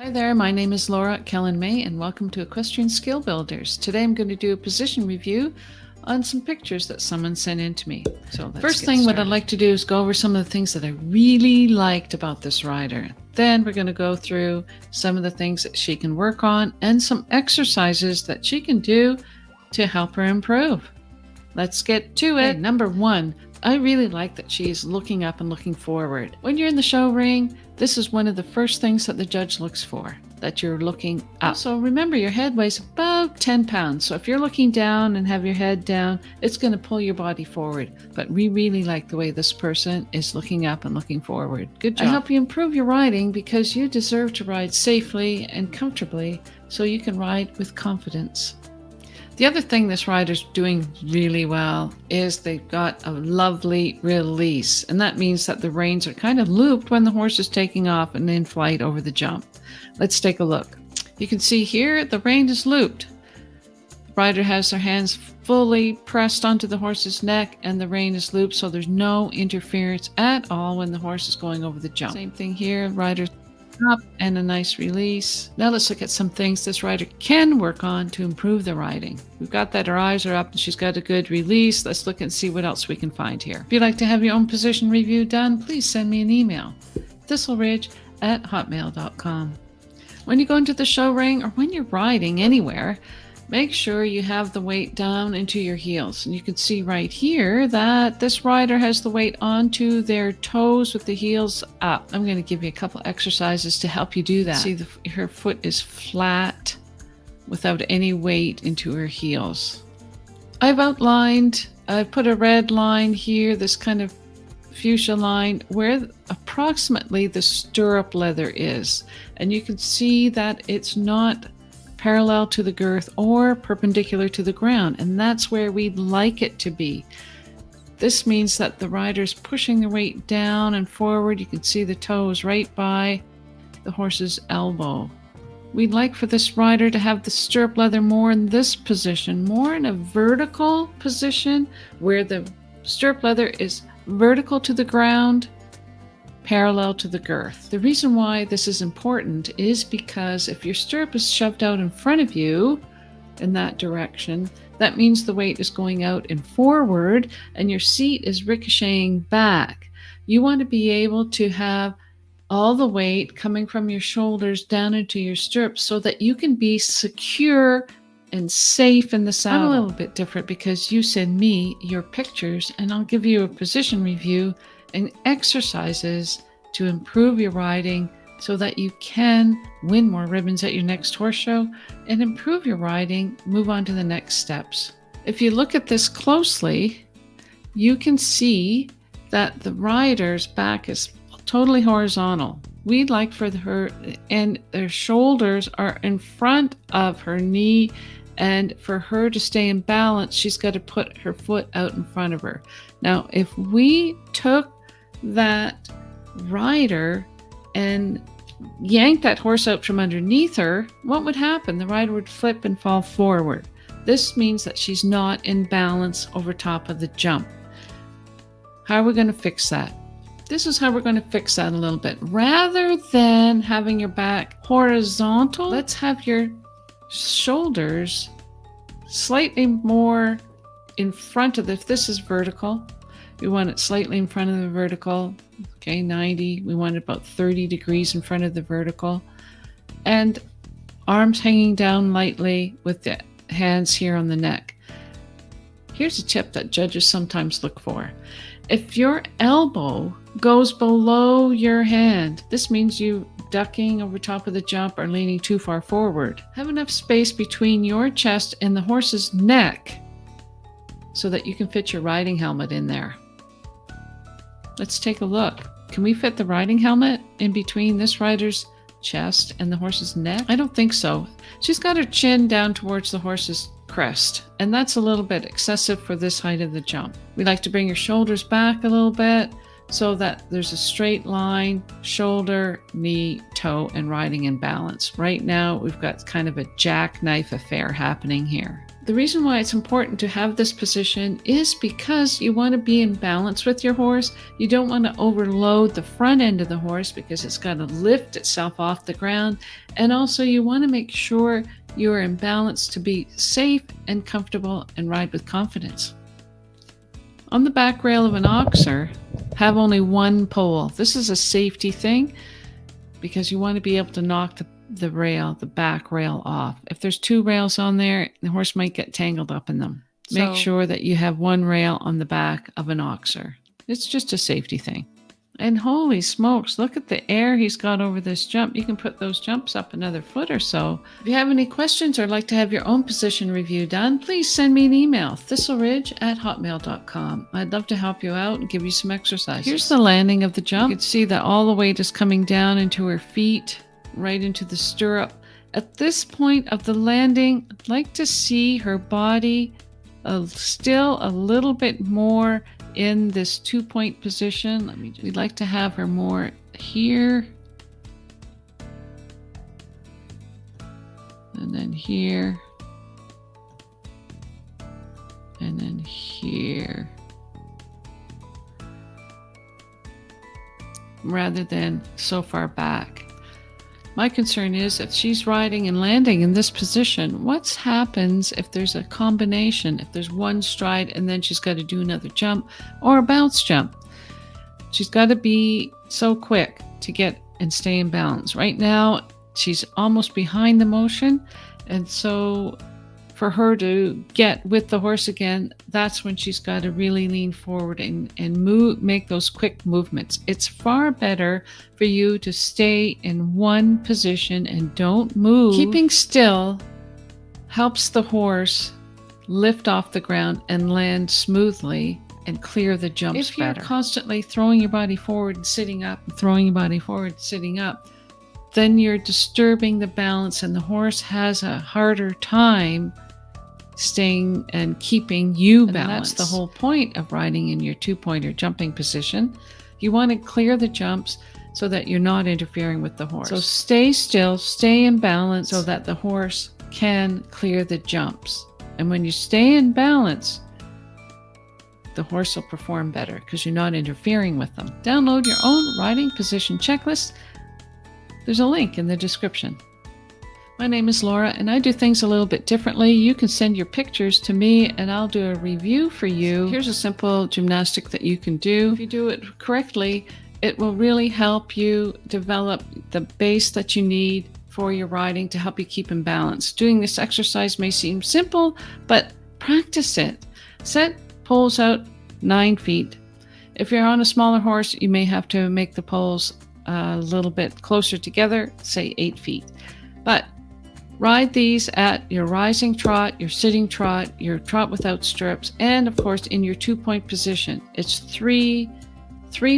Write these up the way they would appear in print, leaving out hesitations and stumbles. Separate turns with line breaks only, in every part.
Hi there, my name is Laura at Kelland-May and welcome to Equestrian Skill Builders. Today I'm going to do a position review on some pictures that someone sent in to me. So first thing what I'd like to do is go over some of the things that I really liked about this rider. Then we're going to go through some of the things that she can work on and some exercises that she can do to help her improve. Let's get to it. Okay, number one, I really like that she is looking up and looking forward. When you're in the show ring, this is one of the first things that the judge looks for, that you're looking up. So remember, your head weighs about 10 pounds. So if you're looking down and have your head down, it's going to pull your body forward. But we really like the way this person is looking up and looking forward. Good job. I hope you improve your riding because you deserve to ride safely and comfortably so you can ride with confidence. The other thing this rider's doing really well is they've got a lovely release, and that means that the reins are kind of looped when the horse is taking off and in flight over the jump. Let's take a look. You can see here the rein is looped. The rider has their hands fully pressed onto the horse's neck and the rein is looped, so there's no interference at all when the horse is going over the jump. Same thing here, rider's up and a nice release. Now let's look at some things this rider can work on to improve the riding. We've got that her eyes are up and she's got a good release. Let's look and see what else we can find here. If you'd like to have your own position review done, please send me an email, thistleridge@hotmail.com. When you go into the show ring or when you're riding anywhere, make sure you have the weight down into your heels. And you can see right here that this rider has the weight onto their toes with the heels up. I'm going to give you a couple exercises to help you do that. See, her foot is flat without any weight into her heels. I've put a red line here, this kind of fuchsia line, where approximately the stirrup leather is. And you can see that it's not parallel to the girth or perpendicular to the ground, and that's where we'd like it to be. This means that the rider's pushing the weight down and forward. You can see the toes right by the horse's elbow. We'd like for this rider to have the stirrup leather more in this position, more in a vertical position where the stirrup leather is vertical to the ground, parallel to the girth. The reason why this is important is because if your stirrup is shoved out in front of you in that direction, that means the weight is going out and forward and your seat is ricocheting back. You want to be able to have all the weight coming from your shoulders down into your stirrups so that you can be secure and safe in the saddle. I'm a little bit different because you send me your pictures and I'll give you a position review and exercises to improve your riding so that you can win more ribbons at your next horse show and improve your riding, move on to the next steps. If you look at this closely, you can see that the rider's back is totally horizontal. We'd like for her, and their shoulders are in front of her knee, and for her to stay in balance, she's got to put her foot out in front of her. Now, if we took that rider and yanked that horse out from underneath her, what would happen? The rider would flip and fall forward. This means that she's not in balance over top of the jump. How are we going to fix that? This is how we're going to fix that a little bit. Rather than having your back horizontal, let's have your shoulders slightly more in front of if this is vertical, we want it slightly in front of the vertical. Okay, 90. We want it about 30 degrees in front of the vertical. And arms hanging down lightly with the hands here on the neck. Here's a tip that judges sometimes look for. If your elbow goes below your hand, this means you ducking over top of the jump or leaning too far forward. Have enough space between your chest and the horse's neck so that you can fit your riding helmet in there. Let's take a look. Can we fit the riding helmet in between this rider's chest and the horse's neck? I don't think so. She's got her chin down towards the horse's crest, and that's a little bit excessive for this height of the jump. We like to bring your shoulders back a little bit so that there's a straight line, shoulder, knee, toe, and riding in balance. Right now, we've got kind of a jackknife affair happening here. The reason why it's important to have this position is because you want to be in balance with your horse. You don't want to overload the front end of the horse because it's got to lift itself off the ground. And also you want to make sure you're in balance to be safe and comfortable and ride with confidence. On the back rail of an oxer, have only one pole. This is a safety thing because you want to be able to knock the back rail off. If there's two rails on there, the horse might get tangled up in them. Make sure that you have one rail on the back of an oxer. It's just a safety thing. And holy smokes, look at the air he's got over this jump. You can put those jumps up another foot or so. If you have any questions or like to have your own position review done, please send me an email, thistleridge@hotmail.com. I'd love to help you out and give you some exercises. Here's the landing of the jump. You can see that all the weight is coming down into her feet, right into the stirrup. At this point of the landing, I'd like to see her body still a little bit more in this 2-point position. We'd like to have her more here. And then here. And then here. Rather than so far back. My concern is if she's riding and landing in this position, what happens if there's a combination, if there's one stride and then she's got to do another jump or a bounce jump? She's got to be so quick to get and stay in balance. Right now, she's almost behind the motion. And so for her to get with the horse again, that's when she's got to really lean forward and make those quick movements. It's far better for you to stay in one position and don't move. Keeping still helps the horse lift off the ground and land smoothly and clear the jumps better. If you're constantly throwing your body forward and sitting up, and throwing your body forward and sitting up, then you're disturbing the balance and the horse has a harder time staying and keeping you balanced. And that's the whole point of riding in your 2-point or jumping position. You want to clear the jumps so that you're not interfering with the horse. So stay still, stay in balance so that the horse can clear the jumps. And when you stay in balance, the horse will perform better because you're not interfering with them. Download your own riding position checklist. There's a link in the description. My name is Laura and I do things a little bit differently. You can send your pictures to me and I'll do a review for you. Here's a simple gymnastic that you can do. If you do it correctly, it will really help you develop the base that you need for your riding to help you keep in balance. Doing this exercise may seem simple, but practice it. Set poles out 9 feet. If you're on a smaller horse, you may have to make the poles a little bit closer together, say 8 feet. But ride these at your rising trot, your sitting trot, your trot without stirrups, and of course in your 2-point position. It's three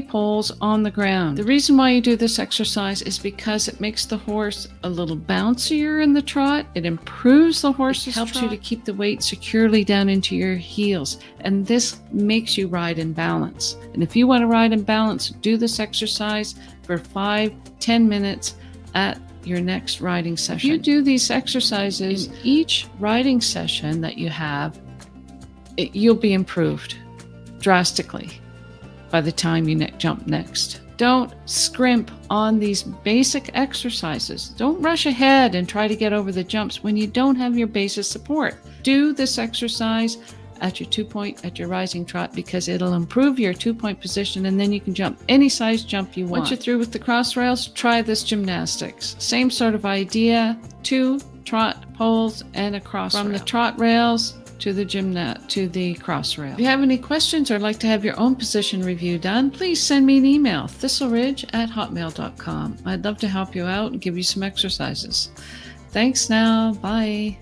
poles on the ground. The reason why you do this exercise is because it makes the horse a little bouncier in the trot. It improves the horse's trot. It helps you to keep the weight securely down into your heels. And this makes you ride in balance. And if you want to ride in balance, do this exercise for 5-10 minutes at your next riding session. If you do these exercises in each riding session that you have, you'll be improved drastically by the time you jump next. Don't scrimp on these basic exercises. Don't rush ahead and try to get over the jumps when you don't have your basis support. Do this exercise at your 2-point, at your rising trot, because it'll improve your 2-point position and then you can jump any size jump you want. Once you're through with the cross rails, try this gymnastics. Same sort of idea, 2 trot poles and a cross rail. From the trot rails to the cross rail. If you have any questions or like to have your own position review done, please send me an email, thistleridge@hotmail.com. I'd love to help you out and give you some exercises. Thanks now. Bye.